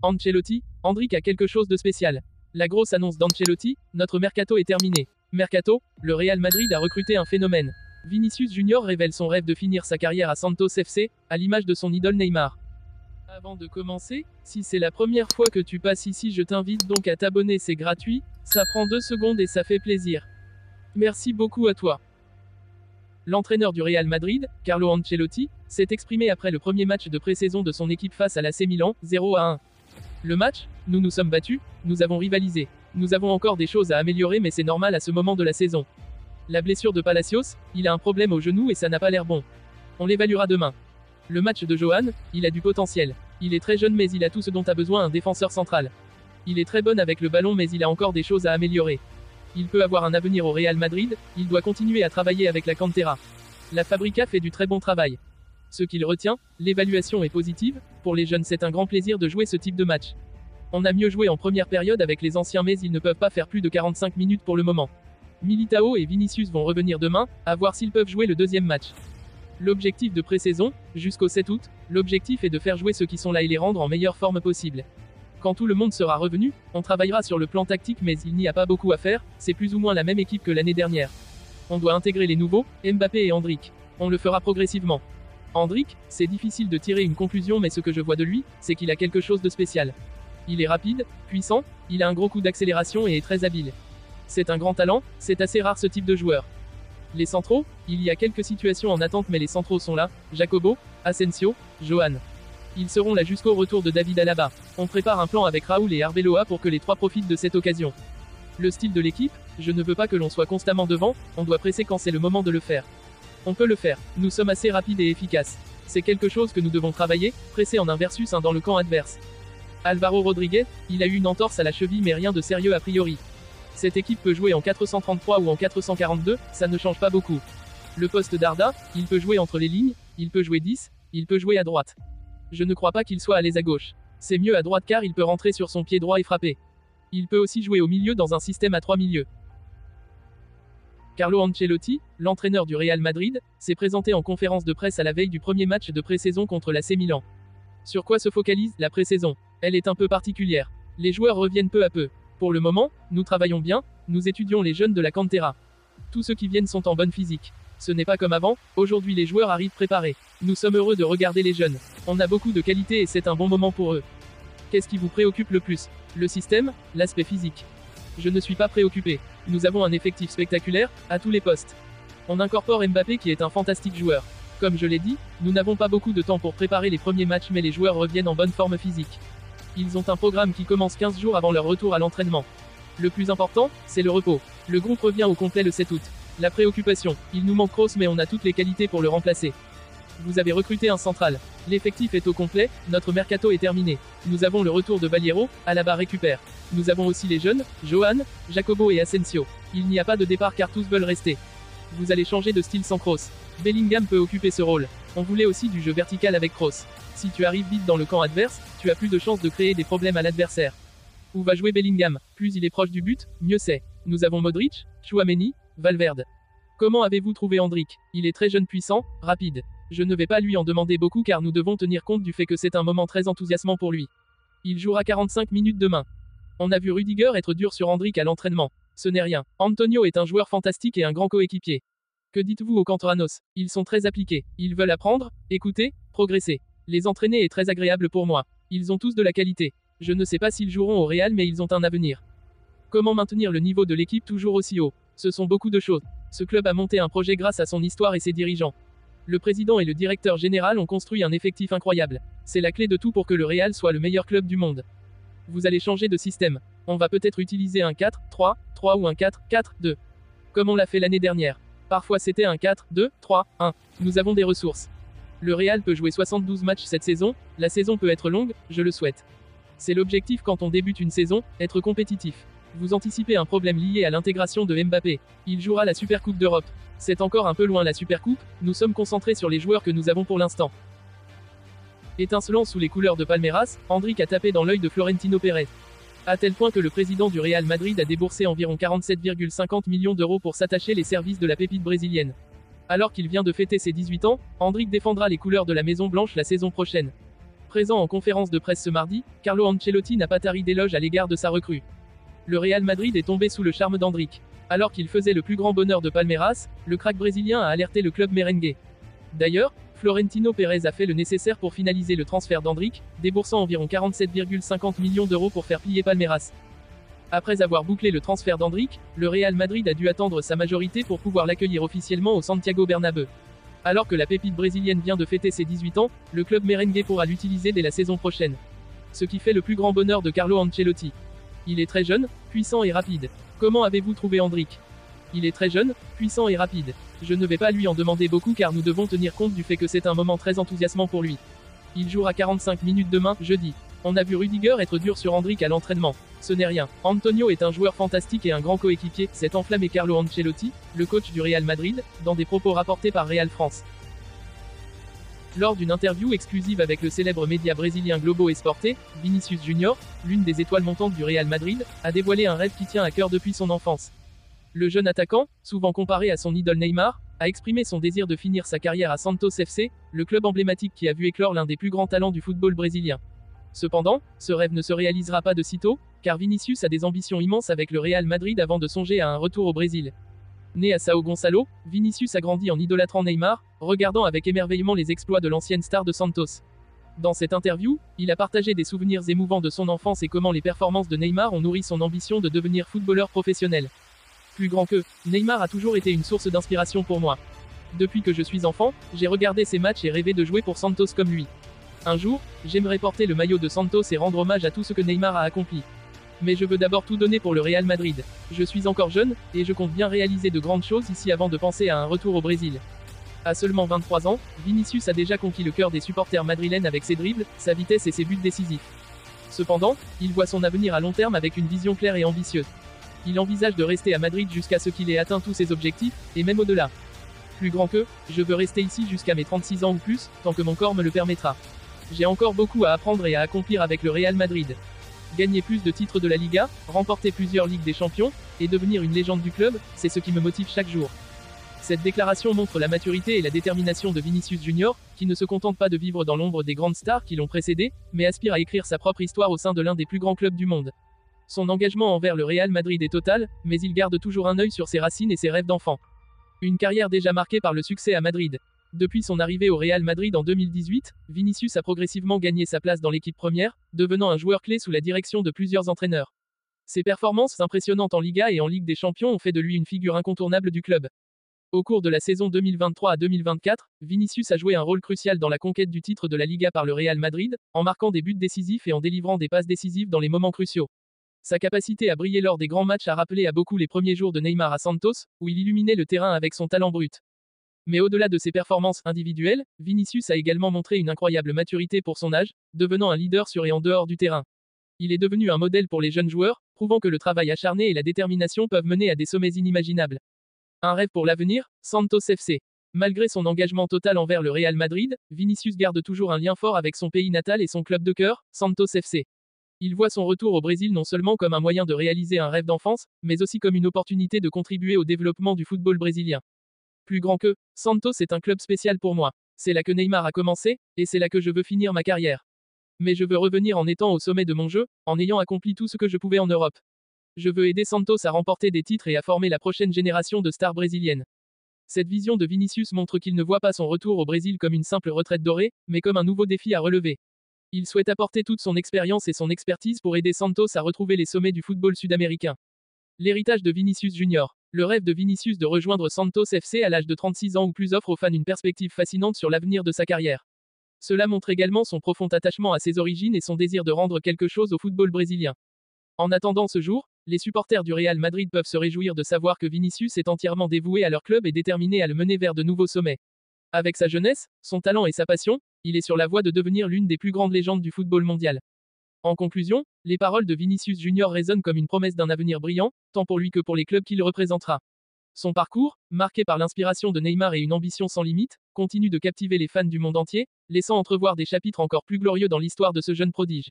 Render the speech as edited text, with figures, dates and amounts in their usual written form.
Ancelotti, Endrick a quelque chose de spécial. La grosse annonce d'Ancelotti, notre mercato est terminé. Mercato, le Real Madrid a recruté un phénomène. Vinicius Junior révèle son rêve de finir sa carrière à Santos FC, à l'image de son idole Neymar. Avant de commencer, si c'est la première fois que tu passes ici, je t'invite donc à t'abonner, c'est gratuit, ça prend 2 secondes et ça fait plaisir. Merci beaucoup à toi. L'entraîneur du Real Madrid, Carlo Ancelotti, s'est exprimé après le premier match de pré-saison de son équipe face à l'AC Milan, 0-1. Le match, nous nous sommes battus, nous avons rivalisé. Nous avons encore des choses à améliorer mais c'est normal à ce moment de la saison. La blessure de Palacios, il a un problème au genou et ça n'a pas l'air bon. On l'évaluera demain. Le match de Johan, il a du potentiel. Il est très jeune mais il a tout ce dont a besoin un défenseur central. Il est très bon avec le ballon mais il a encore des choses à améliorer. Il peut avoir un avenir au Real Madrid, il doit continuer à travailler avec la Cantera. La Fabrica fait du très bon travail. Ce qu'il retient, l'évaluation est positive, pour les jeunes c'est un grand plaisir de jouer ce type de match. On a mieux joué en première période avec les anciens mais ils ne peuvent pas faire plus de 45 minutes pour le moment. Militao et Vinicius vont revenir demain, à voir s'ils peuvent jouer le deuxième match. L'objectif de pré-saison, jusqu'au 7 août, l'objectif est de faire jouer ceux qui sont là et les rendre en meilleure forme possible. Quand tout le monde sera revenu, on travaillera sur le plan tactique mais il n'y a pas beaucoup à faire, c'est plus ou moins la même équipe que l'année dernière. On doit intégrer les nouveaux, Mbappé et Endrick. On le fera progressivement. Endrick, c'est difficile de tirer une conclusion mais ce que je vois de lui, c'est qu'il a quelque chose de spécial. Il est rapide, puissant, il a un gros coup d'accélération et est très habile. C'est un grand talent, c'est assez rare ce type de joueur. Les centraux, il y a quelques situations en attente mais les centraux sont là, Jacobo, Asensio, Johan. Ils seront là jusqu'au retour de David Alaba. On prépare un plan avec Raoul et Arbeloa pour que les trois profitent de cette occasion. Le style de l'équipe, je ne veux pas que l'on soit constamment devant, on doit presser quand c'est le moment de le faire. On peut le faire, nous sommes assez rapides et efficaces. C'est quelque chose que nous devons travailler, presser en 1 versus 1 dans le camp adverse. Alvaro Rodriguez, il a eu une entorse à la cheville mais rien de sérieux a priori. Cette équipe peut jouer en 433 ou en 442, ça ne change pas beaucoup. Le poste d'Arda, il peut jouer entre les lignes, il peut jouer 10, il peut jouer à droite. Je ne crois pas qu'il soit à l'aise à gauche. C'est mieux à droite car il peut rentrer sur son pied droit et frapper. Il peut aussi jouer au milieu dans un système à 3 milieux. Carlo Ancelotti, l'entraîneur du Real Madrid, s'est présenté en conférence de presse à la veille du premier match de pré-saison contre l'AC Milan. Sur quoi se focalise la pré-saison? Elle est un peu particulière. Les joueurs reviennent peu à peu. Pour le moment, nous travaillons bien, nous étudions les jeunes de la Cantera. Tous ceux qui viennent sont en bonne physique. Ce n'est pas comme avant, aujourd'hui les joueurs arrivent préparés. Nous sommes heureux de regarder les jeunes. On a beaucoup de qualité et c'est un bon moment pour eux. Qu'est-ce qui vous préoccupe le plus? Le système, l'aspect physique? Je ne suis pas préoccupé. Nous avons un effectif spectaculaire, à tous les postes. On incorpore Mbappé qui est un fantastique joueur. Comme je l'ai dit, nous n'avons pas beaucoup de temps pour préparer les premiers matchs mais les joueurs reviennent en bonne forme physique. Ils ont un programme qui commence 15 jours avant leur retour à l'entraînement. Le plus important, c'est le repos. Le groupe revient au complet le 7 août. La préoccupation, il nous manque Kroos mais on a toutes les qualités pour le remplacer. Vous avez recruté un central. L'effectif est au complet, notre mercato est terminé. Nous avons le retour de Baliero, Alaba récupère. Nous avons aussi les jeunes, Johan, Jacobo et Asensio. Il n'y a pas de départ car tous veulent rester. Vous allez changer de style sans Kroos. Bellingham peut occuper ce rôle. On voulait aussi du jeu vertical avec Kroos. Si tu arrives vite dans le camp adverse, tu as plus de chances de créer des problèmes à l'adversaire. Où va jouer Bellingham? Plus il est proche du but, mieux c'est. Nous avons Modric, Tchouaméni, Valverde. Comment avez-vous trouvé Endrick? Il est très jeune, puissant, rapide. Je ne vais pas lui en demander beaucoup car nous devons tenir compte du fait que c'est un moment très enthousiasmant pour lui. Il jouera 45 minutes demain. On a vu Rudiger être dur sur Endrick à l'entraînement. Ce n'est rien. Antonio est un joueur fantastique et un grand coéquipier. Que dites-vous aux Cantoranos? Ils sont très appliqués. Ils veulent apprendre, écouter, progresser. Les entraîner est très agréable pour moi. Ils ont tous de la qualité. Je ne sais pas s'ils joueront au Real mais ils ont un avenir. Comment maintenir le niveau de l'équipe toujours aussi haut? Ce sont beaucoup de choses. Ce club a monté un projet grâce à son histoire et ses dirigeants. Le président et le directeur général ont construit un effectif incroyable. C'est la clé de tout pour que le Real soit le meilleur club du monde. Vous allez changer de système. On va peut-être utiliser un 4-3-3 ou un 4-4-2. Comme on l'a fait l'année dernière. Parfois c'était un 4-2-3-1. Nous avons des ressources. Le Real peut jouer 72 matchs cette saison, la saison peut être longue, je le souhaite. C'est l'objectif quand on débute une saison, être compétitif. Vous anticipez un problème lié à l'intégration de Mbappé. Il jouera la Supercoupe d'Europe. C'est encore un peu loin la Supercoupe, nous sommes concentrés sur les joueurs que nous avons pour l'instant. Étincelant sous les couleurs de Palmeiras, Endrick a tapé dans l'œil de Florentino Pérez. À tel point que le président du Real Madrid a déboursé environ 47,50 millions d'euros pour s'attacher les services de la pépite brésilienne. Alors qu'il vient de fêter ses 18 ans, Endrick défendra les couleurs de la Maison Blanche la saison prochaine. Présent en conférence de presse ce mardi, Carlo Ancelotti n'a pas tari d'éloges à l'égard de sa recrue. Le Real Madrid est tombé sous le charme d'Endrick. Alors qu'il faisait le plus grand bonheur de Palmeiras, le crack brésilien a alerté le club merengue. D'ailleurs, Florentino Pérez a fait le nécessaire pour finaliser le transfert d'Endrick, déboursant environ 47,50 millions d'euros pour faire plier Palmeiras. Après avoir bouclé le transfert d'Endrick, le Real Madrid a dû attendre sa majorité pour pouvoir l'accueillir officiellement au Santiago Bernabéu. Alors que la pépite brésilienne vient de fêter ses 18 ans, le club merengue pourra l'utiliser dès la saison prochaine. Ce qui fait le plus grand bonheur de Carlo Ancelotti. Il est très jeune, puissant et rapide. Comment avez-vous trouvé Endrick? Il est très jeune, puissant et rapide. Je ne vais pas lui en demander beaucoup car nous devons tenir compte du fait que c'est un moment très enthousiasmant pour lui. Il jouera 45 minutes demain, jeudi. On a vu Rudiger être dur sur Endrick à l'entraînement. Ce n'est rien. Antonio est un joueur fantastique et un grand coéquipier, s'est enflammé Carlo Ancelotti, le coach du Real Madrid, dans des propos rapportés par Real France. Lors d'une interview exclusive avec le célèbre média brésilien Globo Esporte, Vinicius Junior, l'une des étoiles montantes du Real Madrid, a dévoilé un rêve qui tient à cœur depuis son enfance. Le jeune attaquant, souvent comparé à son idole Neymar, a exprimé son désir de finir sa carrière à Santos FC, le club emblématique qui a vu éclore l'un des plus grands talents du football brésilien. Cependant, ce rêve ne se réalisera pas de sitôt, car Vinicius a des ambitions immenses avec le Real Madrid avant de songer à un retour au Brésil. Né à São Gonçalo, Vinicius a grandi en idolâtrant Neymar, regardant avec émerveillement les exploits de l'ancienne star de Santos. Dans cette interview, il a partagé des souvenirs émouvants de son enfance et comment les performances de Neymar ont nourri son ambition de devenir footballeur professionnel. Plus grand que, Neymar a toujours été une source d'inspiration pour moi. Depuis que je suis enfant, j'ai regardé ses matchs et rêvé de jouer pour Santos comme lui. Un jour, j'aimerais porter le maillot de Santos et rendre hommage à tout ce que Neymar a accompli. Mais je veux d'abord tout donner pour le Real Madrid. Je suis encore jeune, et je compte bien réaliser de grandes choses ici avant de penser à un retour au Brésil. À seulement 23 ans, Vinicius a déjà conquis le cœur des supporters madrilènes avec ses dribbles, sa vitesse et ses buts décisifs. Cependant, il voit son avenir à long terme avec une vision claire et ambitieuse. Il envisage de rester à Madrid jusqu'à ce qu'il ait atteint tous ses objectifs, et même au-delà. Plus grand que, je veux rester ici jusqu'à mes 36 ans ou plus, tant que mon corps me le permettra. J'ai encore beaucoup à apprendre et à accomplir avec le Real Madrid. Gagner plus de titres de la Liga, remporter plusieurs Ligues des Champions, et devenir une légende du club, c'est ce qui me motive chaque jour. Cette déclaration montre la maturité et la détermination de Vinicius Junior, qui ne se contente pas de vivre dans l'ombre des grandes stars qui l'ont précédé, mais aspire à écrire sa propre histoire au sein de l'un des plus grands clubs du monde. Son engagement envers le Real Madrid est total, mais il garde toujours un œil sur ses racines et ses rêves d'enfant. Une carrière déjà marquée par le succès à Madrid. Depuis son arrivée au Real Madrid en 2018, Vinicius a progressivement gagné sa place dans l'équipe première, devenant un joueur clé sous la direction de plusieurs entraîneurs. Ses performances impressionnantes en Liga et en Ligue des Champions ont fait de lui une figure incontournable du club. Au cours de la saison 2023 à 2024, Vinicius a joué un rôle crucial dans la conquête du titre de la Liga par le Real Madrid, en marquant des buts décisifs et en délivrant des passes décisives dans les moments cruciaux. Sa capacité à briller lors des grands matchs a rappelé à beaucoup les premiers jours de Neymar à Santos, où il illuminait le terrain avec son talent brut. Mais au-delà de ses performances individuelles, Vinicius a également montré une incroyable maturité pour son âge, devenant un leader sur et en dehors du terrain. Il est devenu un modèle pour les jeunes joueurs, prouvant que le travail acharné et la détermination peuvent mener à des sommets inimaginables. Un rêve pour l'avenir, Santos FC. Malgré son engagement total envers le Real Madrid, Vinicius garde toujours un lien fort avec son pays natal et son club de cœur, Santos FC. Il voit son retour au Brésil non seulement comme un moyen de réaliser un rêve d'enfance, mais aussi comme une opportunité de contribuer au développement du football brésilien. Plus grand que, Santos est un club spécial pour moi. C'est là que Neymar a commencé, et c'est là que je veux finir ma carrière. Mais je veux revenir en étant au sommet de mon jeu, en ayant accompli tout ce que je pouvais en Europe. Je veux aider Santos à remporter des titres et à former la prochaine génération de stars brésiliennes. Cette vision de Vinicius montre qu'il ne voit pas son retour au Brésil comme une simple retraite dorée, mais comme un nouveau défi à relever. Il souhaite apporter toute son expérience et son expertise pour aider Santos à retrouver les sommets du football sud-américain. L'héritage de Vinicius Junior. Le rêve de Vinicius de rejoindre Santos FC à l'âge de 36 ans ou plus offre aux fans une perspective fascinante sur l'avenir de sa carrière. Cela montre également son profond attachement à ses origines et son désir de rendre quelque chose au football brésilien. En attendant ce jour, les supporters du Real Madrid peuvent se réjouir de savoir que Vinicius est entièrement dévoué à leur club et déterminé à le mener vers de nouveaux sommets. Avec sa jeunesse, son talent et sa passion, il est sur la voie de devenir l'une des plus grandes légendes du football mondial. En conclusion, les paroles de Vinicius Junior résonnent comme une promesse d'un avenir brillant, tant pour lui que pour les clubs qu'il représentera. Son parcours, marqué par l'inspiration de Neymar et une ambition sans limite, continue de captiver les fans du monde entier, laissant entrevoir des chapitres encore plus glorieux dans l'histoire de ce jeune prodige.